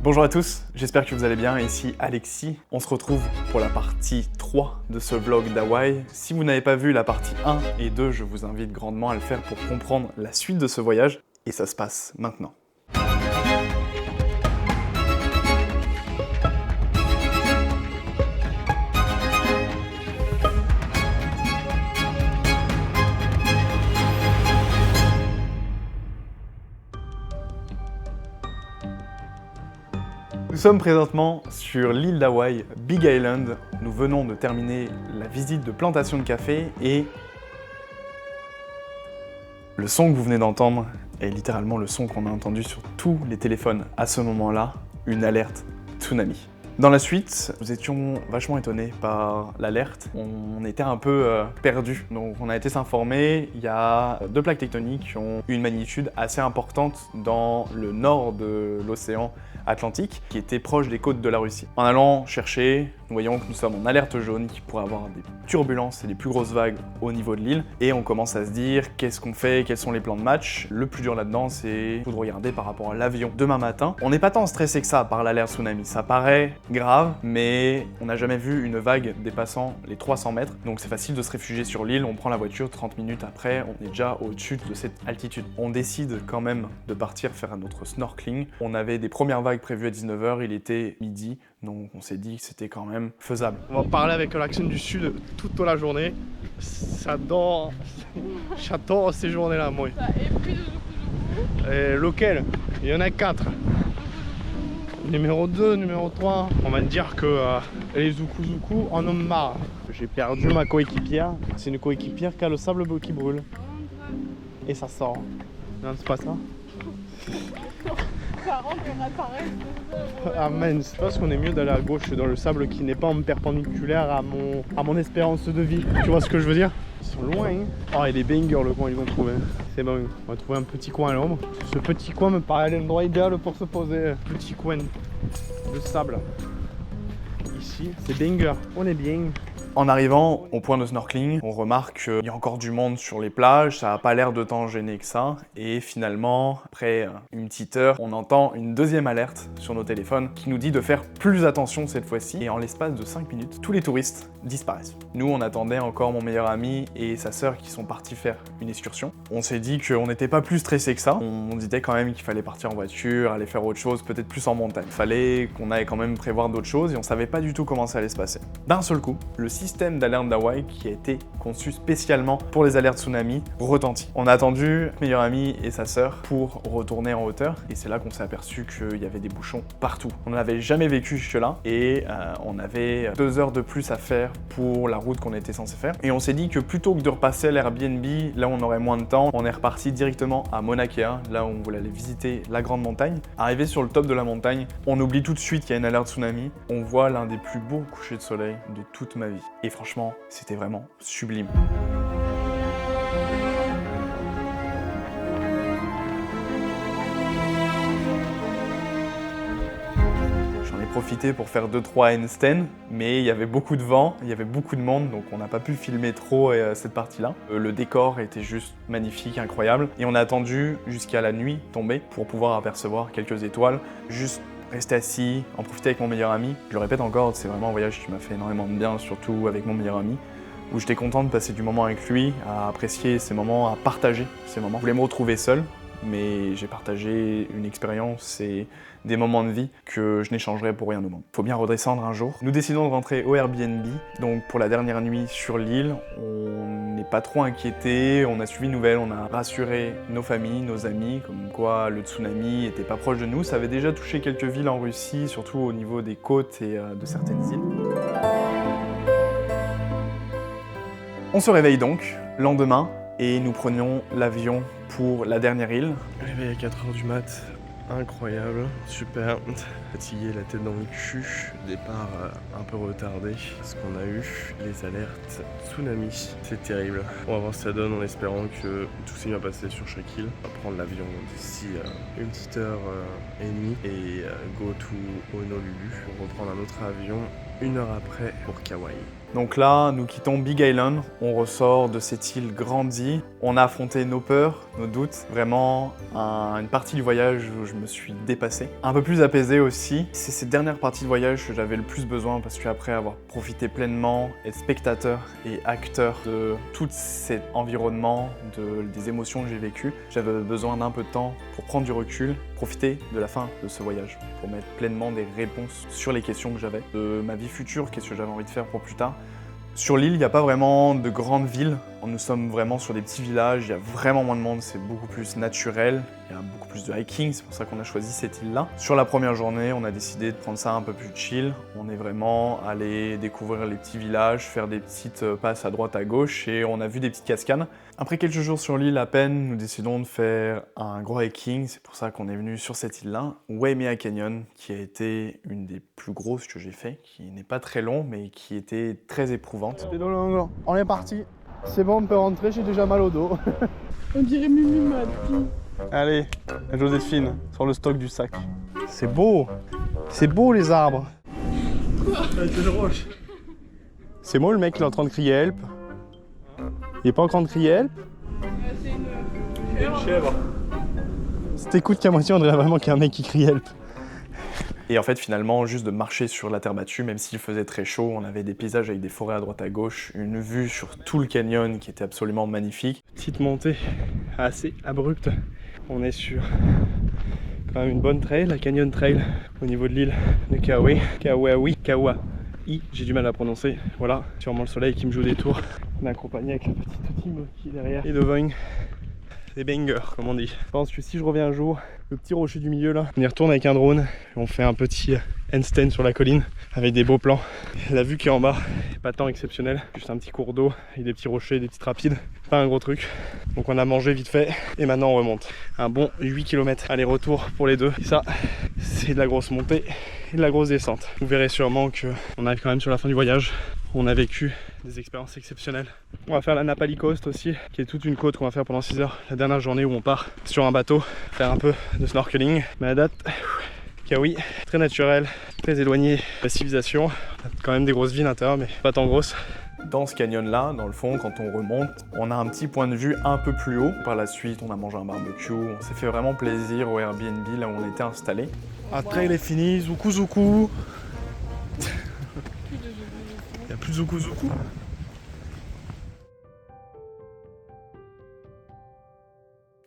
Bonjour à tous, j'espère que vous allez bien, ici Alexis. On se retrouve pour la partie 3 de ce vlog d'Hawaï. Si vous n'avez pas vu la partie 1 et 2, je vous invite grandement à le faire pour comprendre la suite de ce voyage. Et ça se passe maintenant. Nous sommes présentement sur l'île d'Hawaï, Big Island. Nous venons de terminer la visite de plantation de café et le son que vous venez d'entendre est littéralement le son qu'on a entendu sur tous les téléphones à ce moment-là, une alerte tsunami. Dans la suite, nous étions vachement étonnés par l'alerte. On était un peu perdus. Donc on a été s'informer, il y a deux plaques tectoniques qui ont une magnitude assez importante dans le nord de l'océan Atlantique, qui était proche des côtes de la Russie. En allant chercher, nous voyons que nous sommes en alerte jaune, qui pourrait avoir des turbulences et des plus grosses vagues au niveau de l'île. Et on commence à se dire, qu'est-ce qu'on fait, quels sont les plans de match. Le plus dur là-dedans, c'est de regarder par rapport à l'avion demain matin. On n'est pas tant stressé que ça par l'alerte tsunami. Ça paraît grave, mais on n'a jamais vu une vague dépassant les 300 mètres. Donc c'est facile de se réfugier sur l'île, on prend la voiture, 30 minutes après, on est déjà au-dessus de cette altitude. On décide quand même de partir faire notre snorkeling. On avait des premières vagues prévues à 19 h, il était midi, donc on s'est dit que c'était quand même faisable. On va parler avec l'accent du sud toute la journée. J'adore ces journées-là, moi. Et plus de zouk. Et lequel? Il y en a 4. Numéro 2, numéro 3. On va dire que les Zoukouzoukous en ont marre. J'ai perdu ma coéquipière. C'est une coéquipière qui a le sable qui brûle. Et ça sort. Non, c'est pas ça. Ça rentre, on apparaît. Ah mince, je pense qu'on est mieux d'aller à gauche dans le sable qui n'est pas en perpendiculaire à mon espérance de vie. Tu vois ce que je veux dire? Ils sont loin, hein. Oh, il est banger le coin, ils vont trouver. C'est bon, on va trouver un petit coin à l'ombre. Ce petit coin me paraît l'endroit idéal pour se poser. Petit coin de sable. Ici, c'est banger, on est bien. En arrivant au point de snorkeling, on remarque qu'il y a encore du monde sur les plages, ça n'a pas l'air de tant gêner que ça. Et finalement, après une petite heure, on entend une deuxième alerte sur nos téléphones qui nous dit de faire plus attention cette fois-ci. Et en l'espace de 5 minutes, tous les touristes disparaissent. Nous, on attendait encore mon meilleur ami et sa sœur qui sont partis faire une excursion. On s'est dit qu'on n'était pas plus stressé que ça. On disait quand même qu'il fallait partir en voiture, aller faire autre chose, peut-être plus en montagne. Il fallait qu'on aille quand même prévoir d'autres choses et on savait pas du tout comment ça allait se passer. D'un seul coup, le système d'alerte d'Hawaï qui a été conçu spécialement pour les alertes tsunami retentit. On a attendu meilleur ami et sa sœur pour retourner en hauteur et c'est là qu'on s'est aperçu qu'il y avait des bouchons partout. On n'avait jamais vécu jusque-là et on avait 2 heures de plus à faire pour la route qu'on était censé faire. Et on s'est dit que plutôt que de repasser à l'Airbnb, là où on aurait moins de temps, on est reparti directement à Mauna Kea, là où on voulait aller visiter la grande montagne. Arrivé sur le top de la montagne, on oublie tout de suite qu'il y a une alerte tsunami. On voit l'un des plus beaux couchers de soleil de toute ma vie. Et franchement, c'était vraiment sublime. J'en ai profité pour faire 2-3 handstands, mais il y avait beaucoup de vent, il y avait beaucoup de monde, donc on n'a pas pu filmer trop cette partie-là. Le décor était juste magnifique, incroyable, et on a attendu jusqu'à la nuit tombée pour pouvoir apercevoir quelques étoiles, juste rester assis, en profiter avec mon meilleur ami. Je le répète encore, c'est vraiment un voyage qui m'a fait énormément de bien, surtout avec mon meilleur ami, où j'étais content de passer du moment avec lui, à apprécier ces moments, à partager ces moments. Je voulais me retrouver seul, mais j'ai partagé une expérience et des moments de vie que je n'échangerai pour rien au monde. Faut bien redescendre un jour. Nous décidons de rentrer au Airbnb, donc pour la dernière nuit sur l'île. On n'est pas trop inquiété, on a suivi une nouvelle, on a rassuré nos familles, nos amis, comme quoi le tsunami n'était pas proche de nous. Ça avait déjà touché quelques villes en Russie, surtout au niveau des côtes et de certaines îles. On se réveille donc, lendemain, et nous prenions l'avion pour la dernière île. Réveil à 4 h du mat, incroyable, super. Fatigué, la tête dans le cul, départ un peu retardé parce qu'on a eu les alertes tsunami. C'est terrible. On va voir ce que ça donne en espérant que tout s'est bien passé sur chaque île. On va prendre l'avion d'ici une petite heure et demie et go to Honolulu pour reprendre un autre avion 1 heure après pour Kauai. Donc là, nous quittons Big Island, on ressort de cette île grandie, on a affronté nos peurs, nos doutes, vraiment une partie du voyage où je me suis dépassé. Un peu plus apaisé aussi, c'est cette dernière partie de voyage que j'avais le plus besoin parce qu'après avoir profité pleinement, être spectateur et acteur de tout cet environnement, des émotions que j'ai vécues, j'avais besoin d'un peu de temps pour prendre du recul, profiter de la fin de ce voyage, pour mettre pleinement des réponses sur les questions que j'avais, de ma vie future, qu'est-ce que j'avais envie de faire pour plus tard. Sur l'île, il n'y a pas vraiment de grandes villes. Nous sommes vraiment sur des petits villages, il y a vraiment moins de monde, c'est beaucoup plus naturel. Il y a beaucoup plus de hiking, c'est pour ça qu'on a choisi cette île-là. Sur la première journée, on a décidé de prendre ça un peu plus chill. On est vraiment allé découvrir les petits villages, faire des petites passes à droite à gauche et on a vu des petites cascades. Après quelques jours sur l'île à peine, nous décidons de faire un gros hiking. C'est pour ça qu'on est venu sur cette île-là, Waimea Canyon, qui a été une des plus grosses que j'ai fait, qui n'est pas très long, mais qui était très éprouvante. C'est dans l'angle. On est parti. C'est bon, on peut rentrer, j'ai déjà mal au dos. On dirait Mimi Mati. Allez, Joséphine, sur le stock du sac. C'est beau les arbres. Quoi? C'est moi le mec qui est en train de crier help. Il est pas en train de crier help. C'est une chèvre. Si t'écoutes qu'à moitié, on dirait vraiment qu'il y a un mec qui crie help. Et en fait, finalement, juste de marcher sur la terre battue, même s'il faisait très chaud, on avait des paysages avec des forêts à droite à gauche, une vue sur tout le canyon qui était absolument magnifique. Petite montée assez abrupte. On est sur quand même une bonne trail, la Canyon Trail, au niveau de l'île de Kauai. Kauai. J'ai du mal à prononcer. Voilà, sûrement le soleil qui me joue des tours. On est accompagné avec la petite team qui est derrière. Et devant, des bangers, comme on dit. Je pense que si je reviens un jour, le petit rocher du milieu là, on y retourne avec un drone et on fait un petit handstand sur la colline avec des beaux plans. La vue qui est en bas est pas tant exceptionnelle, juste un petit cours d'eau et des petits rochers, des petites rapides, pas un gros truc. Donc on a mangé vite fait et maintenant on remonte. Un bon 8 km aller-retour pour les deux. Et ça, c'est de la grosse montée et de la grosse descente. Vous verrez sûrement qu'on arrive quand même sur la fin du voyage. On a vécu des expériences exceptionnelles. On va faire la Napali Coast aussi, qui est toute une côte qu'on va faire pendant 6 heures. La dernière journée où on part sur un bateau, faire un peu de snorkeling. Mais à date, Kauai, très naturel, très éloigné de la civilisation. On a quand même des grosses villes à l'intérieur, mais pas tant grosses. Dans ce canyon-là, dans le fond, quand on remonte, on a un petit point de vue un peu plus haut. Par la suite, on a mangé un barbecue, on s'est fait vraiment plaisir au Airbnb, là où on était installé. La trail est finie, zoukou zoukou. Il n'y a plus de zoukou zoukou.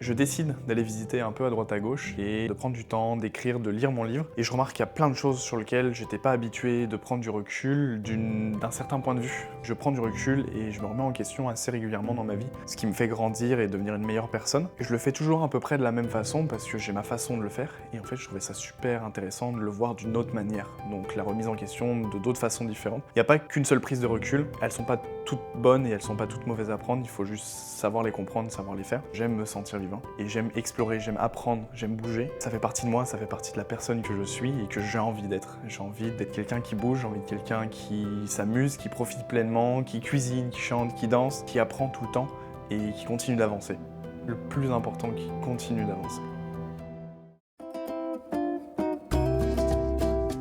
Je décide d'aller visiter un peu à droite à gauche et de prendre du temps, d'écrire, de lire mon livre. Et je remarque qu'il y a plein de choses sur lesquelles j'étais pas habitué de prendre du recul d'un certain point de vue. Je prends du recul et je me remets en question assez régulièrement dans ma vie, ce qui me fait grandir et devenir une meilleure personne. Et je le fais toujours à peu près de la même façon parce que j'ai ma façon de le faire. Et en fait, je trouvais ça super intéressant de le voir d'une autre manière. Donc la remise en question de d'autres façons différentes. Il n'y a pas qu'une seule prise de recul. Elles sont pas toutes bonnes et elles sont pas toutes mauvaises à prendre. Il faut juste savoir les comprendre, savoir les faire. J'aime me sentir vivant. Et j'aime explorer, j'aime apprendre, j'aime bouger. Ça fait partie de moi, ça fait partie de la personne que je suis et que j'ai envie d'être. J'ai envie d'être quelqu'un qui bouge, j'ai envie de quelqu'un qui s'amuse, qui profite pleinement, qui cuisine, qui chante, qui danse, qui apprend tout le temps et qui continue d'avancer. Le plus important, qui continue d'avancer.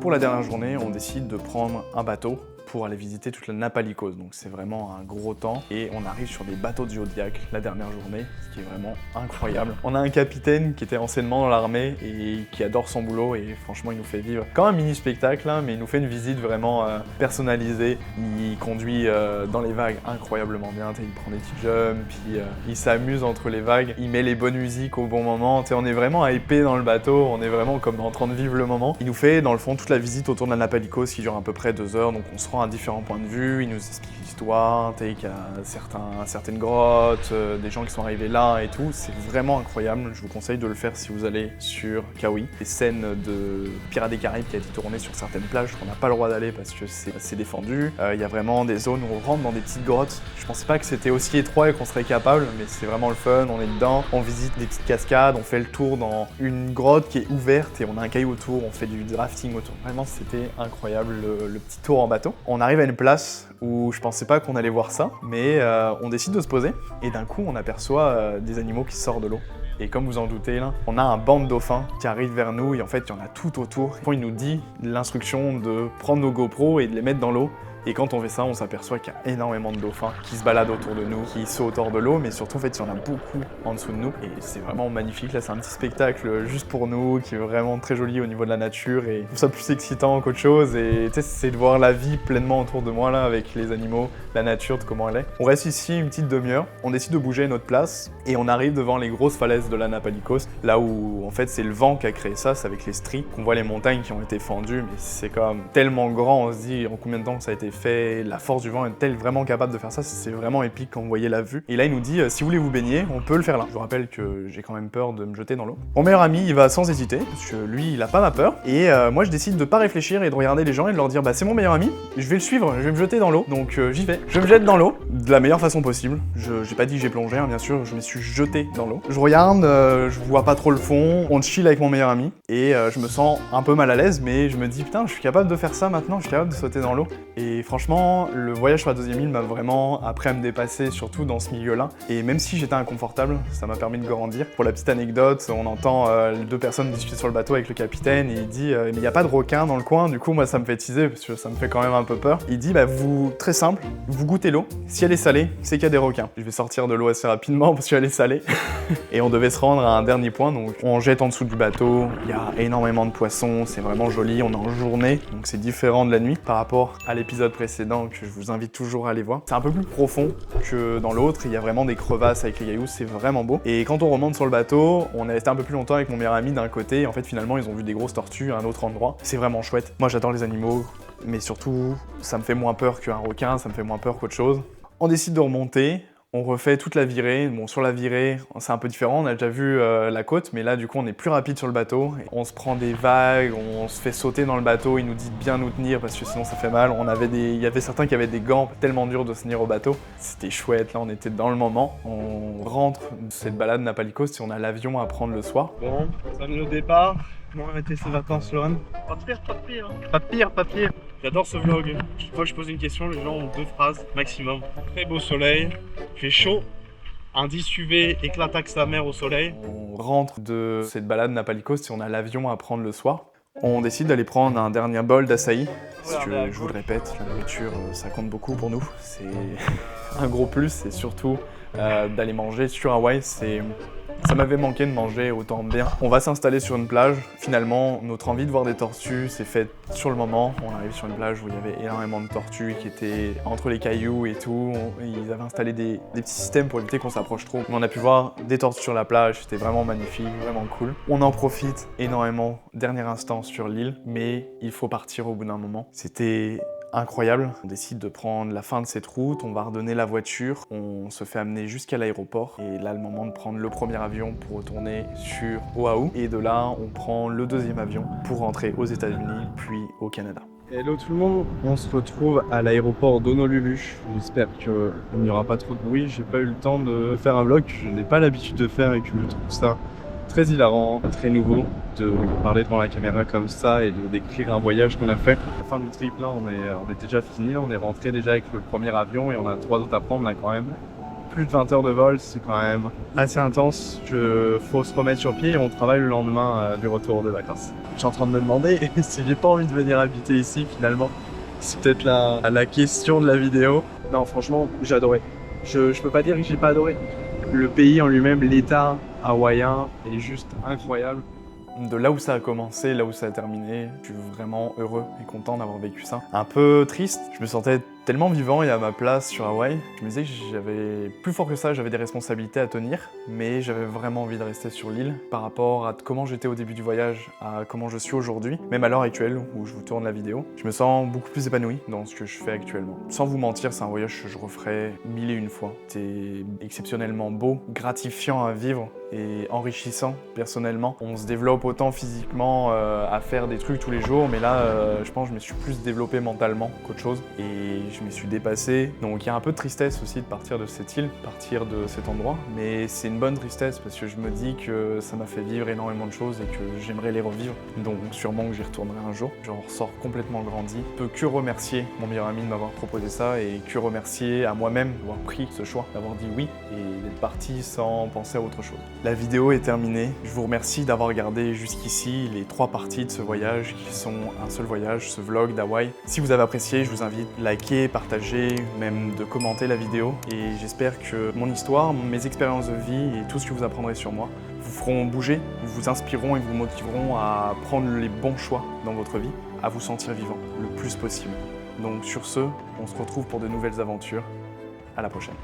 Pour la dernière journée, on décide de prendre un bateau pour aller visiter toute la Napali Coast. Donc c'est vraiment un gros temps et on arrive sur des bateaux de Zodiac la dernière journée, ce qui est vraiment incroyable. On a un capitaine qui était anciennement dans l'armée et qui adore son boulot et franchement il nous fait vivre comme un mini spectacle, hein, mais il nous fait une visite vraiment personnalisée. Il conduit dans les vagues incroyablement bien, il prend des petits jumps, puis il s'amuse entre les vagues, il met les bonnes musiques au bon moment, on est vraiment hypé dans le bateau, on est vraiment comme en train de vivre le moment. Il nous fait dans le fond toute la visite autour de la Napali Coast qui dure à peu près 2 heures, donc on se rend à différents points de vue, il nous explique l'histoire, qu'il y a certaines grottes, des gens qui sont arrivés là et tout, c'est vraiment incroyable, je vous conseille de le faire si vous allez sur Kauai. Des scènes de Pirates des Caraïbes qui a été tournées sur certaines plages qu'on n'a pas le droit d'aller parce que c'est défendu, il y a vraiment des zones où on rentre dans des petites grottes, je pensais pas que c'était aussi étroit et qu'on serait capable, mais c'est vraiment le fun, on est dedans, on visite des petites cascades, on fait le tour dans une grotte qui est ouverte et on a un caillou autour, on fait du drafting autour, vraiment c'était incroyable le petit tour en bateau. On arrive à une place où je pensais pas qu'on allait voir ça, mais on décide de se poser et d'un coup on aperçoit des animaux qui sortent de l'eau. Et comme vous en doutez là, on a un banc de dauphins qui arrive vers nous et en fait il y en a tout autour. Il nous dit l'instruction de prendre nos GoPros et de les mettre dans l'eau. Et quand on fait ça, on s'aperçoit qu'il y a énormément de dauphins qui se baladent autour de nous, qui sautent hors de l'eau, mais surtout en fait il y en a beaucoup en dessous de nous. Et c'est vraiment magnifique, là c'est un petit spectacle juste pour nous, qui est vraiment très joli au niveau de la nature et je trouve ça plus excitant qu'autre chose. Et tu sais, c'est de voir la vie pleinement autour de moi là, avec les animaux, la nature, de comment elle est. On reste ici une petite demi-heure, on décide de bouger notre place et on arrive devant les grosses falaises de l'Anapalikosi, là où en fait c'est le vent qui a créé ça, c'est avec les stries qu'on voit les montagnes qui ont été fendues, mais c'est quand même tellement grand, on se dit en combien de temps ça a été fait, la force du vent est-elle vraiment capable de faire ça, c'est vraiment épique quand vous voyez la vue. Et là il nous dit si vous voulez vous baigner, on peut le faire là. Je vous rappelle que j'ai quand même peur de me jeter dans l'eau. Mon meilleur ami il va sans hésiter, parce que lui il a pas ma peur, et moi je décide de pas réfléchir et de regarder les gens et de leur dire bah c'est mon meilleur ami, je vais le suivre, je vais me jeter dans l'eau, donc j'y vais. Je me jette dans l'eau, de la meilleure façon possible. J'ai pas dit que j'ai plongé, hein, bien sûr, je me suis jeté dans l'eau. Je regarde, je vois pas trop le fond, on chill avec mon meilleur ami, et je me sens un peu mal à l'aise, mais je me dis putain je suis capable de faire ça maintenant, je suis capable de sauter dans l'eau. Et franchement, le voyage sur la deuxième île m'a vraiment appris à me dépasser, surtout dans ce milieu-là. Et même si j'étais inconfortable, ça m'a permis de grandir. Pour la petite anecdote, on entend les deux personnes discuter sur le bateau avec le capitaine, et il dit mais il n'y a pas de requin dans le coin, du coup moi ça me fait teaser, parce que ça me fait quand même un peu peur. Il dit bah très simple, vous goûtez l'eau, si elle est salée, c'est qu'il y a des requins. Je vais sortir de l'eau assez rapidement parce qu'elle est salée. Et on devait se rendre à un dernier point, donc on jette en dessous du bateau, il y a énormément de poissons, c'est vraiment joli, on est en journée, donc c'est différent de la nuit par rapport à l'épisode précédent que je vous invite toujours à aller voir. C'est un peu plus profond que dans l'autre, il y a vraiment des crevasses avec les cailloux, c'est vraiment beau. Et quand on remonte sur le bateau, on est resté un peu plus longtemps avec mon meilleur ami d'un côté, et en fait finalement ils ont vu des grosses tortues à un autre endroit. C'est vraiment chouette. Moi j'adore les animaux, mais surtout ça me fait moins peur qu'un requin, ça me fait moins peur qu'autre chose. On décide de remonter. On refait toute la virée. Bon, sur la virée, c'est un peu différent, on a déjà vu la côte, mais là, du coup, on est plus rapide sur le bateau. On se prend des vagues, on se fait sauter dans le bateau, il nous dit de bien nous tenir parce que sinon ça fait mal. Il y avait certains qui avaient des gants tellement durs de se tenir au bateau. C'était chouette, là, on était dans le moment. On rentre de cette balade Napalikosi, on a l'avion à prendre le soir. Bon, ça vient au départ. Comment ont été ces vacances, Laurent? Pas de pire, pas de pire. Pas de pire, pas de pire. J'adore ce vlog. Chaque fois que je pose une question, les gens ont 2 phrases maximum. Très beau soleil, il fait chaud. Indice UV éclate avec sa mère au soleil. On rentre de cette balade Napalikosi, on a l'avion à prendre le soir. On décide d'aller prendre un dernier bol d'açaï, parce que je vous le répète, la nourriture ça compte beaucoup pour nous. C'est un gros plus, et surtout d'aller manger sur Hawaï, ça m'avait manqué de manger autant bien. On va s'installer sur une plage. Finalement, notre envie de voir des tortues s'est faite sur le moment. On arrive sur une plage où il y avait énormément de tortues qui étaient entre les cailloux et tout. Ils avaient installé des petits systèmes pour éviter qu'on s'approche trop. Mais on a pu voir des tortues sur la plage, c'était vraiment magnifique, vraiment cool. On en profite énormément, dernier instant sur l'île, mais il faut partir au bout d'un moment. C'était incroyable. On décide de prendre la fin de cette route, on va redonner la voiture, on se fait amener jusqu'à l'aéroport et là le moment de prendre le premier avion pour retourner sur Oahu et de là on prend le deuxième avion pour rentrer aux États-Unis puis au Canada. Hello tout le monde, on se retrouve à l'aéroport d'Honolulu. J'espère qu'il n'y aura pas trop de bruit, j'ai pas eu le temps de faire un vlog, je n'ai pas l'habitude de faire et que je trouve ça très hilarant, très nouveau de parler devant la caméra comme ça et de décrire un voyage qu'on a fait. À la fin du trip là, on est déjà fini, on est rentré déjà avec le premier avion et on a 3 autres à prendre là quand même. Plus de 20 heures de vol, c'est quand même assez intense. Faut se remettre sur pied et on travaille le lendemain du retour de vacances. Je suis en train de me demander si j'ai pas envie de venir habiter ici finalement. C'est peut-être la question de la vidéo. Non franchement, j'ai adoré. Je peux pas dire que j'ai pas adoré. Le pays en lui-même, l'état hawaïen est juste incroyable. De là où ça a commencé, là où ça a terminé, je suis vraiment heureux et content d'avoir vécu ça. Un peu triste, je me sentais tellement vivant et à ma place sur Hawaï. Je me disais que j'avais plus fort que ça, j'avais des responsabilités à tenir, mais j'avais vraiment envie de rester sur l'île par rapport à comment j'étais au début du voyage, à comment je suis aujourd'hui, même à l'heure actuelle où je vous tourne la vidéo. Je me sens beaucoup plus épanoui dans ce que je fais actuellement. Sans vous mentir, c'est un voyage que je referai 1001 fois. C'est exceptionnellement beau, gratifiant à vivre et enrichissant personnellement. On se développe autant physiquement à faire des trucs tous les jours, mais là, je pense que je me suis plus développé mentalement qu'autre chose. Et je m'y suis dépassé. Donc il y a un peu de tristesse aussi de partir de cette île, partir de cet endroit, mais c'est une bonne tristesse parce que je me dis que ça m'a fait vivre énormément de choses et que j'aimerais les revivre. Donc sûrement que j'y retournerai un jour. J'en ressors complètement grandi. Je peux que remercier mon meilleur ami de m'avoir proposé ça et que remercier à moi-même d'avoir pris ce choix, d'avoir dit oui et d'être parti sans penser à autre chose. La vidéo est terminée. Je vous remercie d'avoir regardé jusqu'ici les 3 parties de ce voyage qui sont un seul voyage, ce vlog d'Hawaï. Si vous avez apprécié, je vous invite à liker, partager, même de commenter la vidéo. Et j'espère que mon histoire, mes expériences de vie et tout ce que vous apprendrez sur moi vous feront bouger, vous inspireront et vous motiveront à prendre les bons choix dans votre vie, à vous sentir vivant le plus possible. Donc sur ce, on se retrouve pour de nouvelles aventures. À la prochaine.